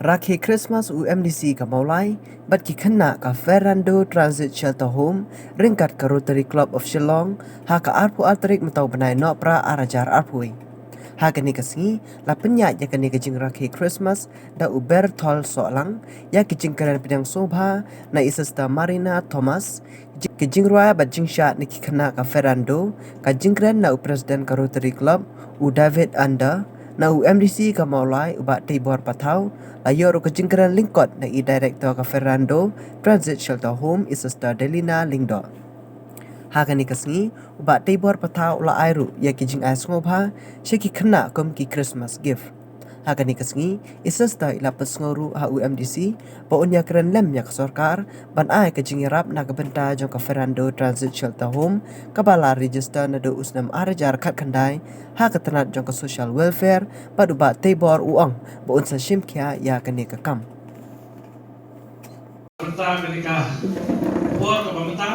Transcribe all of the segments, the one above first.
Rakhi Christmas UMDC ka maulai bat ki khanna ka Ferrando Transit Shelter Home ringkat ka Rotary Club of Shillong ha ka arpu altrik matau benai no pra arajar arpui ha kani kasngi la penya ya kani ka jing Rakhi Christmas da uber thol solang ya ki jing karen pidang sobha na isasta Marina Thomas ki jing roya bat jing sha ni ki khanna ka Ferrando ka jing kren na president ka Rotary Club u David Anda na UMDC ka maulai ubat tibor patau layor ka jingkran lingkot na i-director ka Ferrando Transit Shelter Home isasta Delina Lingdo. Hakani kasngi ubat tibor patau la airu ya ki jing ais ngobha shiki khna kom ki Christmas gift. Hakani kasngi isasta ila pesngoru ha UMDC pa unya kran lem ya sarkar ban ai ka jingirap na ka benta jong ka Ferrando Transit Shelter Home ka bala register na do usnam arajar khat khandai ha ka tanat jong ka social welfare pa du ba tibor uang ba unsa shimkya ya kani ka kam. Benta ketika buat ke benta,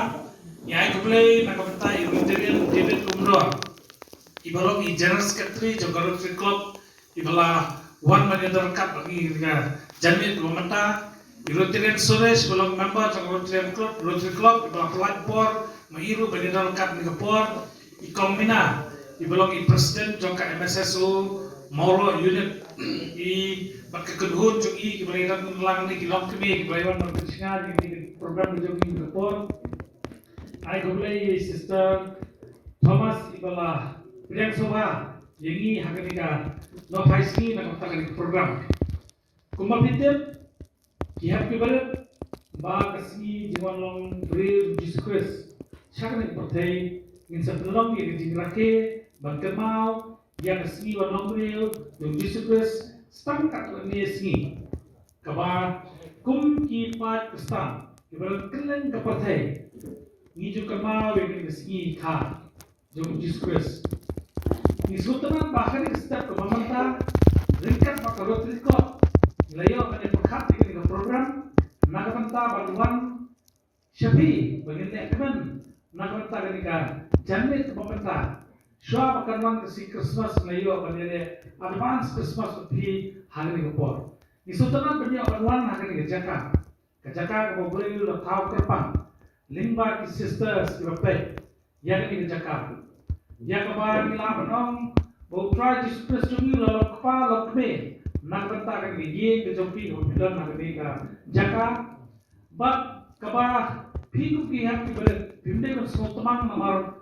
ya aku play nak benta Unitarian David Umroh. Ibarat i General Secretary juga Rotary Club, ibarat one manager kat bagi ketika jamit ke benta. Unitarian Suresh belum member juga Rotary Club, ibarat flight board, mahiru manager kat ni board. Ikombina, ibarat i President juga MSSU Moro Unit i pakai kedua jogi kebaikan lang ni kilom kami kebaikan berkesingan di program jogi report. Ai gulai sister Thomas ibala pilihan soba yengi hakanika no paisi na kapta program. Kumapitem ki happy birthday ba kasih jiwan long brave Jesus Christ. Shakani pertai in sebelum yang dijingrake bangkemau yang kasih long brave Jesus Christ. Stang kat ni singi kaba kum ki pat stang ibarat kelen kapathai ni jo kama we ni singi kha jo Jesus ni sultanan bahari step ke mamanta ringkat maka Rotary Club layo pada perkhat ni program nagamanta baluan syafi bagin ekmen nagamanta ketika jamit ke mamanta Shua makan kasi Christmas layo banire advance Christmas upi hari ni kopor. Ni sultanan banyak bantuan hari ni kejaka ko boleh lu tahu kerpang. Limba ki sisters ki bapak yang ni kejaka. Ya kabar ni lah benong bau try Jesus Christ jungi lalu kepala lalu keme. Nak bentar kan ni ye kejumpi ko bilang nak ni ka jaka. But kabar piku ki hak ki ber bimde ko sultanan namar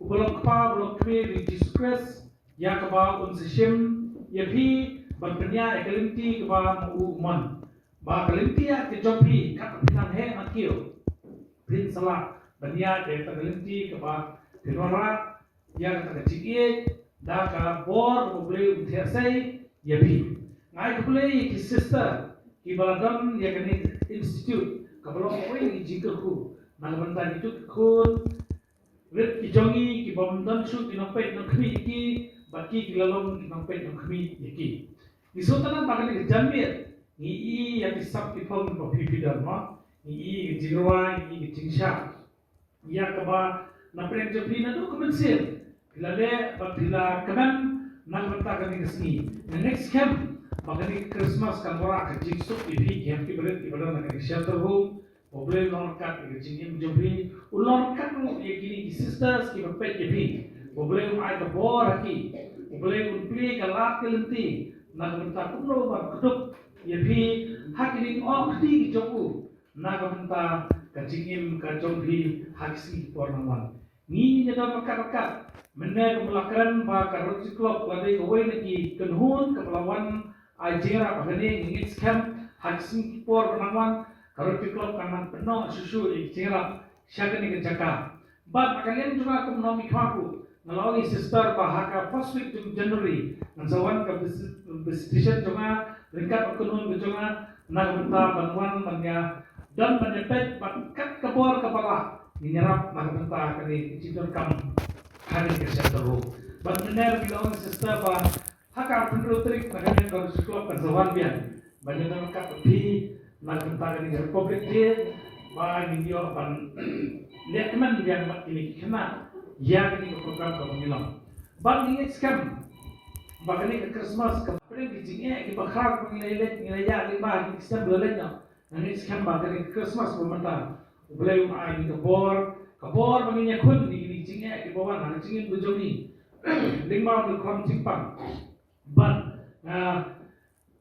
Belum kami Jesus Christ yang kebal unsishim ya pi berpenya ekelinti kebal uman ba kelinti ya kejompi kat pinan he makio pin salah benya de kelinti kebal pinora yang kecik da ka bor boleh utiasai ya pi ngai boleh ki sister ki baladam ya kini institute kabalo oi jikaku nalbanta itu kun Red kijongi ki bomdan shoot inopet no kmi ki baki ki lalong inopet no kmi yaki. Di sultanan bagan ni jamir ni i yang disap ki pom ko pipidan ma ni i jirwa ni i jingsha. Ya kaba na prem jopri na do komensir. Pilale batila kaman nang bata kan ni kesni. The next camp bagan ni Christmas kan mora ka jingsu ibi camp ki berat ibadan na shelter home. Problem non kat ke jingim jombi ulon kat mu yakini sisters ki bapak jebi problem ai ka bor haki problem unpli ka lat ke lenti na benta kuno ba kuduk yebi hakini ok di jogu na benta ka jingim ka jombi haksi pornawan ni nyada makat menne kumulakan ba ka Rotary Club ladai ko wei lagi kenhun ka pelawan ajera bahane ngit camp haksi pornawan kalau pikir kanan penuh susu di cerap siapa ni kejaka. But kalian juga aku menolong kamu melalui sister bahaka first week January. Nansawan ke bisnisnya juga ringkat ekonomi juga nak minta bantuan banyak dan menyepet bakat kebor kepala menyerap nak minta kali cidur kamu hari kesehatan. But benar bila sister bah haka penduduk makanya kalau sekolah pensawan biar banyak orang kata nak tentang ini Republik dia, bahagian dia ban lihatman yang ini kena yang ini program kami bilang. Bang ini scam, Bakal ke Christmas ke pergi jingnya ke bakar pengilet ngilaya lima di sistem belalanya. Nanti sekarang bakal ke Christmas pemerintah. Boleh di kabor menginya kun di jingnya ke bawah nanti jingin bujoni. Lima di kom simpang. But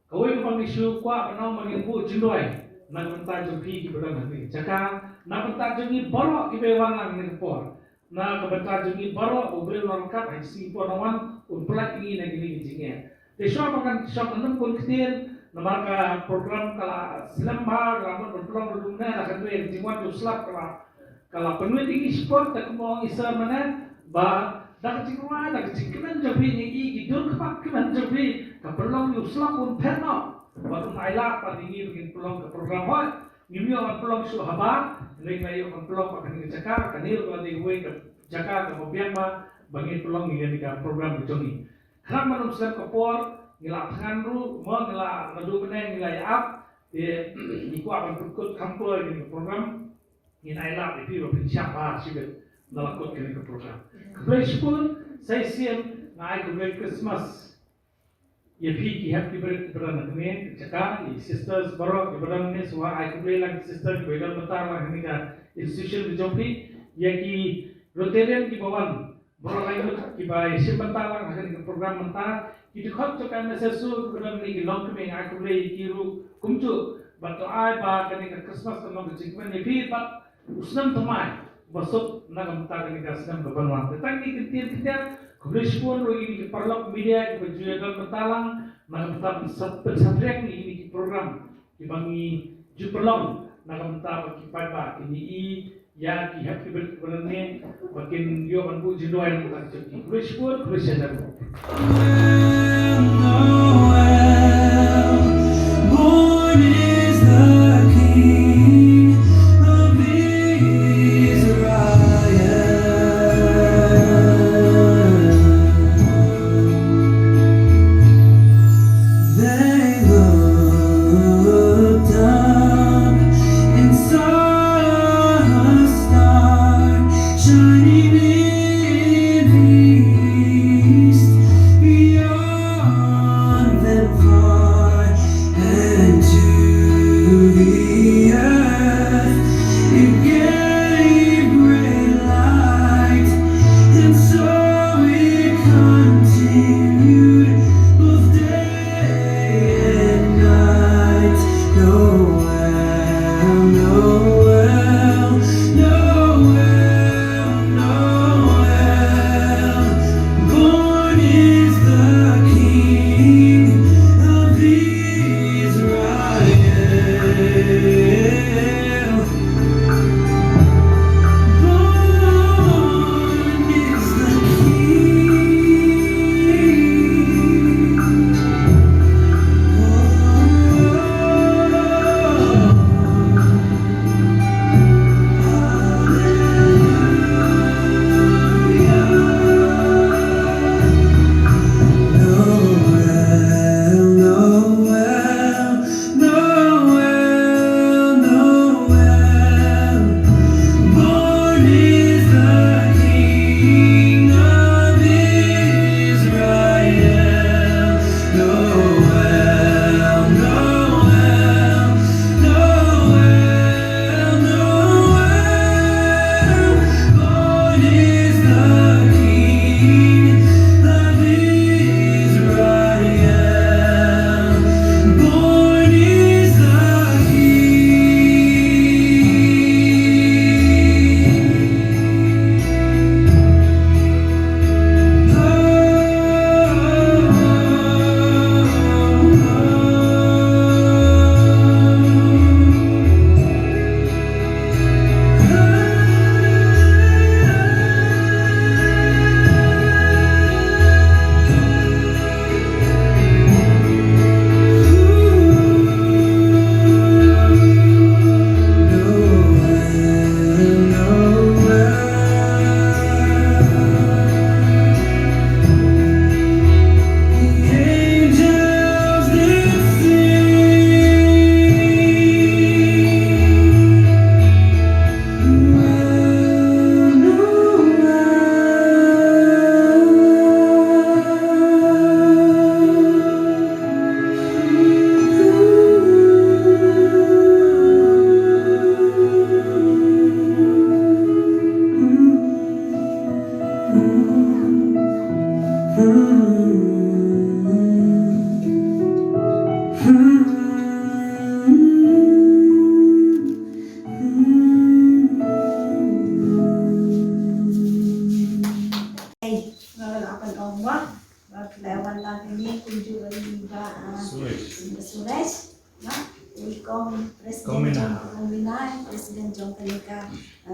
kau itu bang isu kuat menau mengin bu jindoi. Nak mentah jumpi ke belah nanti. Jaka nak mentah jumpi borok ke bewan lang ni kapor. Na kebentar jungi baru ubel lengkap IC ponawan unpelak ini negeri jingnya. Deswa makan syam enam pun kecil namarka program kala selamba ramun berpeluang berumna akan tuh jingwan uslap kala penuh tinggi sport tak mau isa mana ba dak jingwan dak jingkeman jobi ni gidur kepak keman jobi kepeluang uslap pun pernah baru nailah pada ini bikin peluang ke program what Nimio ang pelong su haba, ring layo ang pelong akan ngecakar, kanil ko di huwag jakar ke mobiama, bangin pelong ngin ka program bujoni. Kerap manum selam kapor, ngila tangan ru, mo ngila nadu beneng ngila yaap, iku akan berkut kampur ngin program, ngin aila di piro siapa sibet nalakot ngin ke program. Kebetulan pun saya siap ngai kebetulan Christmas. Ia pergi happy birthday berana ni, cakap, sisters baru berana ni, semua I kumpulan lagi sister begal betar lah ni kan institution dijumpi, ia ki Rotarian ki bawan, baru lagi ki by sebentar lah ni program mentar, kita khot cakap mesesu berana ni long kemeng I kumpulan kiru kumcu, batu I ba kan ni Christmas kan nak cikman ni, tapi bat usnam temai, basuk nak mentar kan ni usnam kebanuan, tetapi kita Khusus pun ini perlok media kejualan betalang, nak tetap pesantren ini program dibangi juperlong, nak tetap kipai ini ya ki happy birthday makin dia mampu jenuan tak cuci. Khusus pun khusus saja. Beyond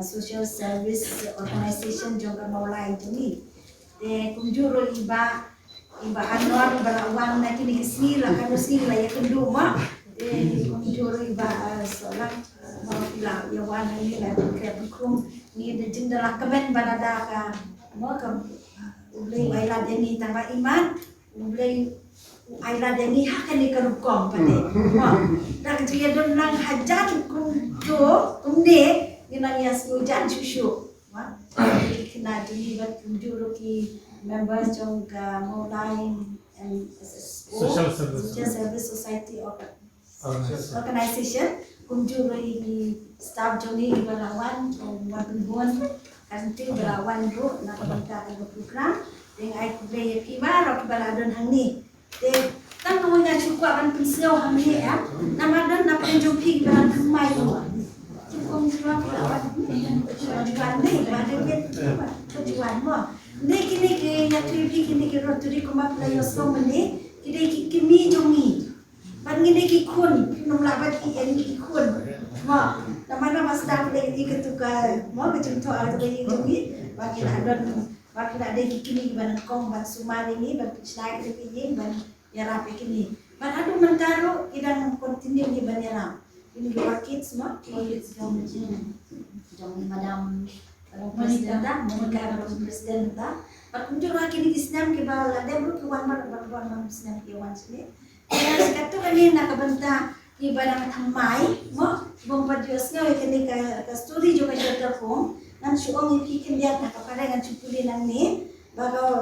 social service organization jong maulai joni de kunjuro iba anwar balawan na kini sila kanu sila ya kendu ma de kunjuro iba solat mau pila ya wan ni la ke kum ni de jindala kamen banada ka mo ka ulay ayla deni tamba iman ulay ayla deni hakan ni karukong pade mo dak dia don nang hajan kum de ginang yas ujan susu ma kina jini bat kunjuro ki members jong ka Maulai and Social Service. Social Service Society organization kunjuro i staff jong ni balawan jong wabun kanti balawan ro na kabanta ka program ding ai kuble kiba ro baladon hangni de tan ko nga chukwa ban pinsyo hangni ya namadon na penjong pi balan kamai ko kung jual balawan jual ni badan bet jual mo ni kini ke ya tripi kini ke roturi kuma playo som ni kini kimi jongi ban ngini ki kun nom labat ki en ki kun mo namana mas dak le ki ketuka mo ke contoh ada ki jongi baki ada ki kini ban kong ban sumari ni ban snai ki yin ban ya rapi kini ban adu mentaro idang continue ni ban ya ini dua kids mo kids jong madam presiden dah mereka presiden dah pakunjung lagi di Islam ke bawah ada bro kewan wan Islam ke wan sini ya sekatu kali nak benta ibadah thamai mo bom padios nga kini ka story jo ka jota ko nan suong ikikin dia nak pada ngan cupuli nang ni baga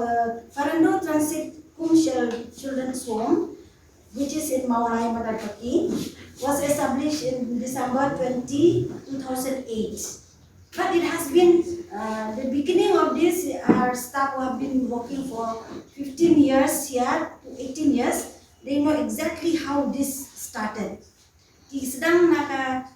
Farando Transit Commercial Children's Home which is in Maulai Madalpaki was established in December 2008. But it has been the beginning of this. Our staff who have been working for 15 years here to 18 years. They know exactly how this started. Ki sedang naka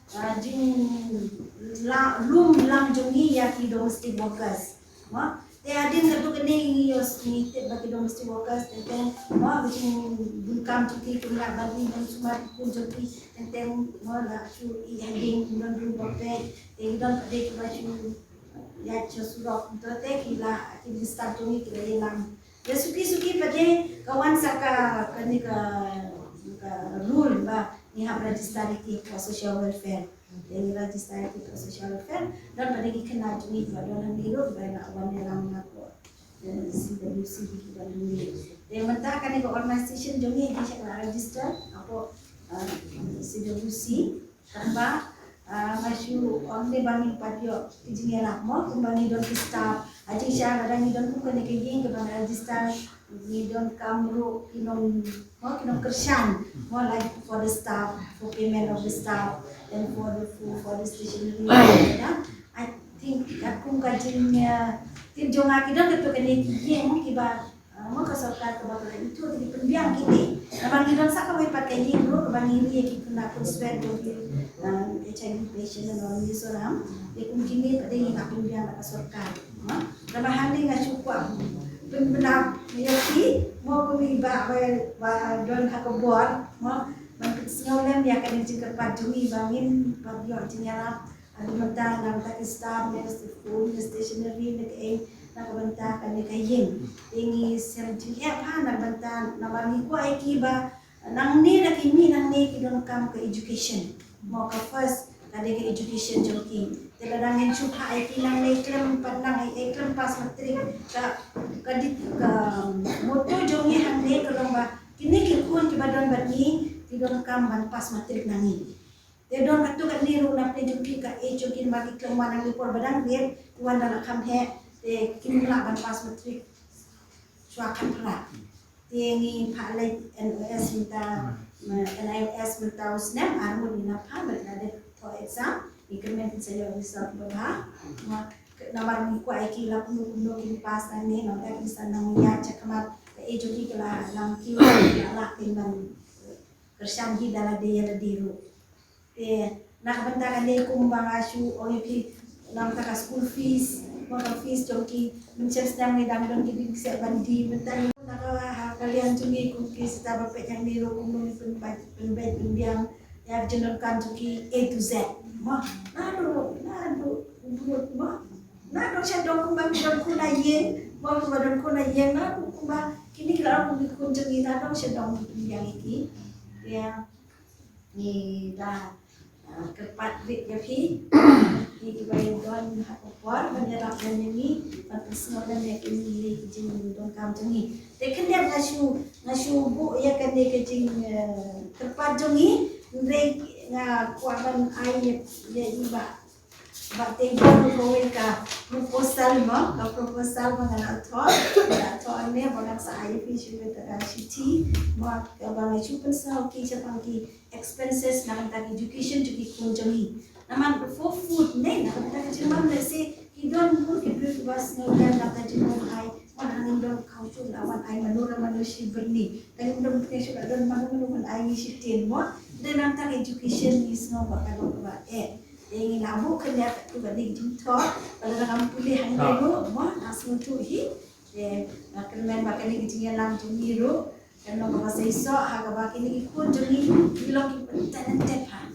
room lang jongi ya ki domestic workers. Ma, they are din satu kini yos ni bagi domestic workers. Then ma bikin bukan cuti kumla bagi dan semua pun cuti. Then ma la cu i handing dan room worker. एकदम देख बच्चों या चुसुरोक तो ते किला कि स्टार्ट होनी के लिए लाम ये सुकी पते kawan saka kani ka rule ba यहाँ रजिस्टर की social welfare ये रजिस्टर की social welfare dan pada kena juni pada orang ni ro ba na wan ram na ko CWC ki ba ni de mata kani ko organization juni di register apa CWC tambah masih orang ni bangi patio izinnya nak mau kembali don staff aja saya kadang ni don bukan ke yang ke bang register ni don kamru kinom mau kinom kersan mau like for the staff for payment of the staff and for the food for the stationery I think aku kajinya tinjong aki don ketu kene yang mau kiba mau kesorkan ke bapak itu di pendiam kini naman gidon sa kaway pakai bro kebangi ni kita nak spread do HIV patient na orang di seorang, dia kini pada yang nak pindah nak kesorkan, tambahan ni nggak cukup, benar menyaki mau pemiba don hakobor, mau mengenal dia akan dijadikan pajumi bangin pabio jenyala, ada mentang nak staff, nak food, stationery, nak bentang kan kayin, ini sebenarnya apa nak bentang, nak bagi kuai kiba, nang ni nak ini nang ni kidon kam ke education. Mau ke first ada ke education joki teladangin cuba IT nang ni klem panang klem pas matrik ka dit ka moto jongi hang ni ke lomba kini kikun ke badan bani tidon kam ban pas matrik nangi te don katu kan ni ru na pe joki ka joki magi klem wanang ni por badang dia wan na kam he te kini la ban pas matrik suakan pula te ni phalai NOS minta NIS mentau snap armud ni napa berada for exam increment saya result berha nomor ni ku aiki la kuno kini pas ni nomor kita nang ya cakamat ke ejoki kala lang ki la timban kersan hi dala de ya diru te nak bentakan ni kumbang asu oipi nang taka school fees motor fees joki mencari ni dam don ki bisa bandi bentar kalian cungi kuki seta bapak yang di rumah penbiang ya jenengkan cuki A to Z mah nadu buat ma na dong saya dong kumba dong kuna yen ma kumba dong kuna yen na kumba kini kalau aku bikin cerita dong saya dong yang ini ya ni dah kepat bit ya pi ni bayar don hapor menyerap dan ini semua dan yang ini kecing dong kam cengi tekan dia ngasu bu ya kan dia kecing kepat jongi ndrei nga kuaban ai ya iba Bating ko ka proposal mo, ka proposal mo nga to ne bagak sa IFP sulit city mo ka bang chupan sa ki sa pangki expenses na kanta education to ki kunjami naman for food ne na kanta ka naman na say idon mo ki bus no yan na ka jimon ay manangin don kauchul awan ay manura manushi berni kaya don presyo ka don manungan ay shitin mo then ang education is no baka ba ingin abu kena tu balik jumpa pada dalam pulih hanya dulu mah langsung tu nak kena makan ni kita lang jumiro kerana bahasa iso harga baki ni ikut jumi bilang talented ha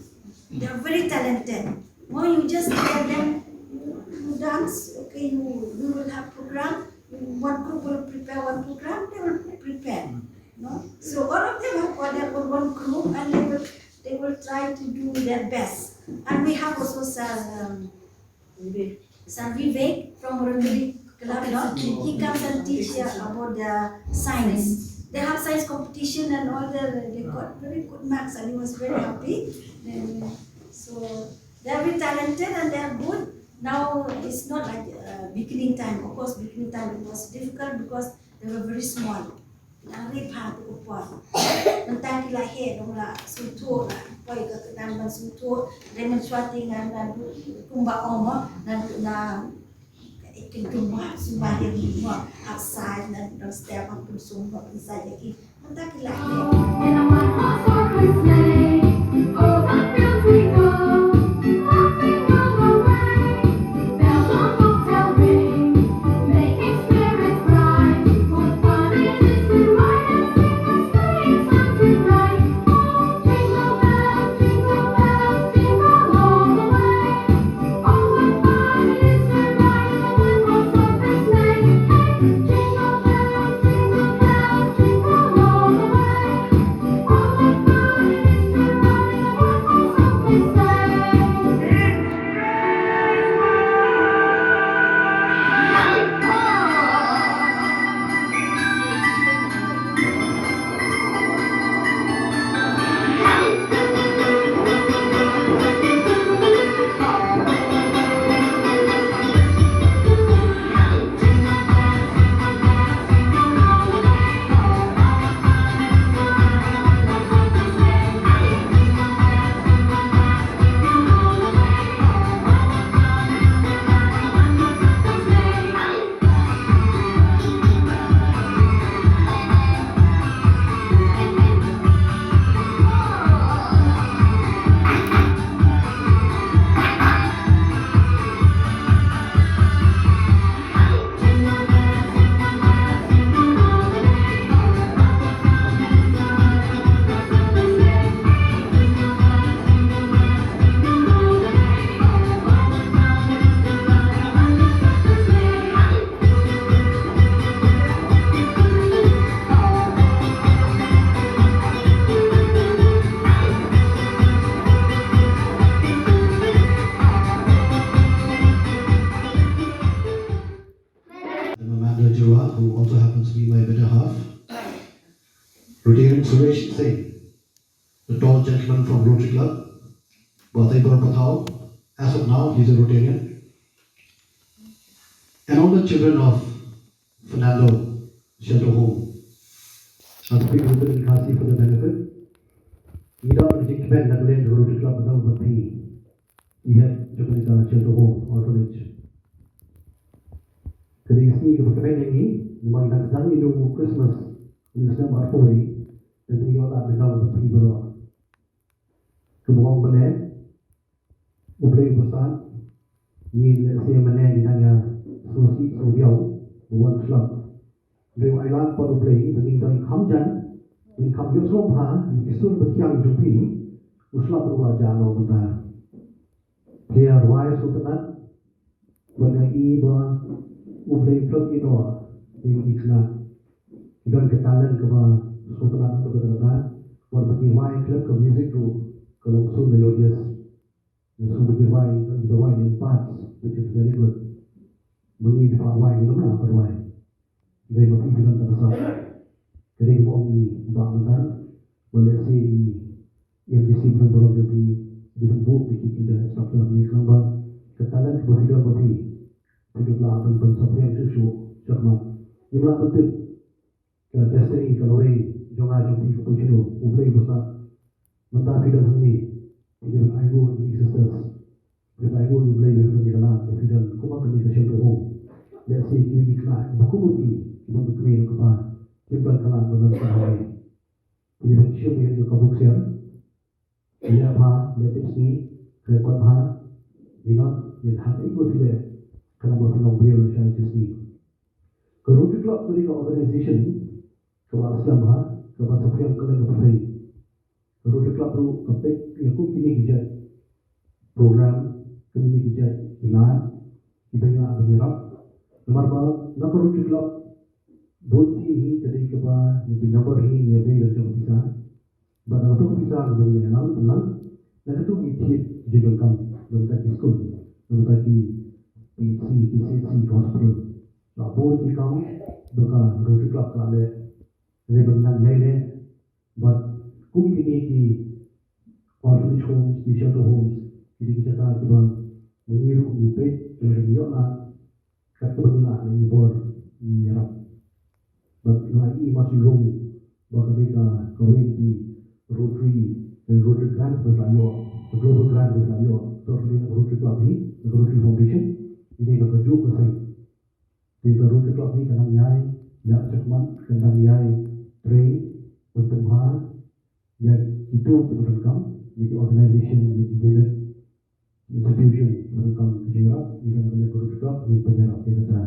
they are very talented more you just tell them you dance okay we will have program one group will prepare one program they will prepare no so all of them have got their one group and they will try to do their best. And we have also some Vivek from Rotary Club. He comes and teaches about the science. They have science competition and all they got very good marks and he was very happy. So they are very talented and they are good. Now it's not like beginning time. Of course, beginning time it was difficult because they were very small. Nari pa tu upon. Tentang kila he dong la sutu la. Poi ke ketamban sutu demonstrating dan kumba omo na ikin kumba sumba yang semua outside dan dong setiap pun sumba pun saja ki. Tentang kila he. And I want my heart to play. Oh, the fields we go. Laughing all the way. Bells on hotel ring. Making spirits bright. What fun it is to ride and sing the sleigh song tonight. Oh, jingle bells, jingle all the way. Oh, what fun it is to ride in a one-horse open sleigh. Hey, jingle bells, jingle all the way. Oh, what fun it is to ride in a one-horse open Amanda Gerard, who also happens to be my better half. Rotarian Suresh Singh, the tall gentleman from Rotary Club. Bathaipura Pathao, as of now, he's a Rotarian. And all the children of Fernando Shelter Home. I'll speak a little bit in Khasi for the benefit. Ida Jikben Naglen Rotary Club Banal Bati. He had Japanese Shelter Home orphanage. Jadi sini kebetulan ini, memang nak sedang hidup Christmas, ini sedang berpoi, dan ini orang benar berpikir berapa. Kemudian mana, ubah besar, ni saya mana di nanya susi sudiau, bukan Islam. Dari Islam pada ubah begini dari Kamjan, begini Kamjan Sombha, ni kisah bertiang jumpi, Islam berubah jauh bentar. Dia Roy Sultanat, Pada iba ublay club ino yung ikna. Iban ketalan ke ba sultan atau kata-kata war bagi wine club ke music ru kalau so melodious. So bagi wine dan the wine in parts which is very good. Bagi di part wine itu mana part wine. Dari bagi bilang tak besar. Jadi kita orang ni bangunan boleh si yang disebut berapa di bentuk di kita sebab ni kerana ketalan berbeda bagi hidup lah dan sampai yang susu cermat. Inilah penting kalau destiny kalau jangan jumpi keputusan ublay besar mentah tidak seni hidup aigo ini sisters hidup aigo ublay hidup di dalam hidup kuma kini kesyal tuhong let's say kini kena buku bukti kita berkembang kepa hidup kalah dengan sahari hidup syuk yang kabuk siar ia bah let's ni rekod bah binat yang hak aigo tidak kena berpeluang beliau syar ni kerana club dari organisation kepada Islam kepada siapa yang kena berpercaya. Kerana club tu kepek yang aku kini hijat program kini hijat ilan ibanya menyerap. Nomor ba nak kerana club bukti ni kedai kepada ni number ni yang beri dan bisa. Pada waktu bisa kepada yang lalu tenang. Dan itu ithit jadikan dalam taki school, dalam taki PCC hospital. Lapor kita beka Rotary Club kala rebenang lain but kum ini ki orphanage homes, shelter homes, jadi kita tak kita mengiru ni pet, jadi dia lah kat kebetulan ni bor ni rap, but lagi masih rum, bahkan mereka kawin di Rotary Grant berlalu, Global Grant berlalu, terkait Rotary Club ni, Rotary Foundation, ini nak kerja kesai. Jika Rotary Club ni kadang yai, ya cekman, kadang yai train, bertempah, ya itu berengkam, jadi organisation, jadi unit, institution berengkam kejerak, ini namanya Rotary Club, ini penyerap dia kata.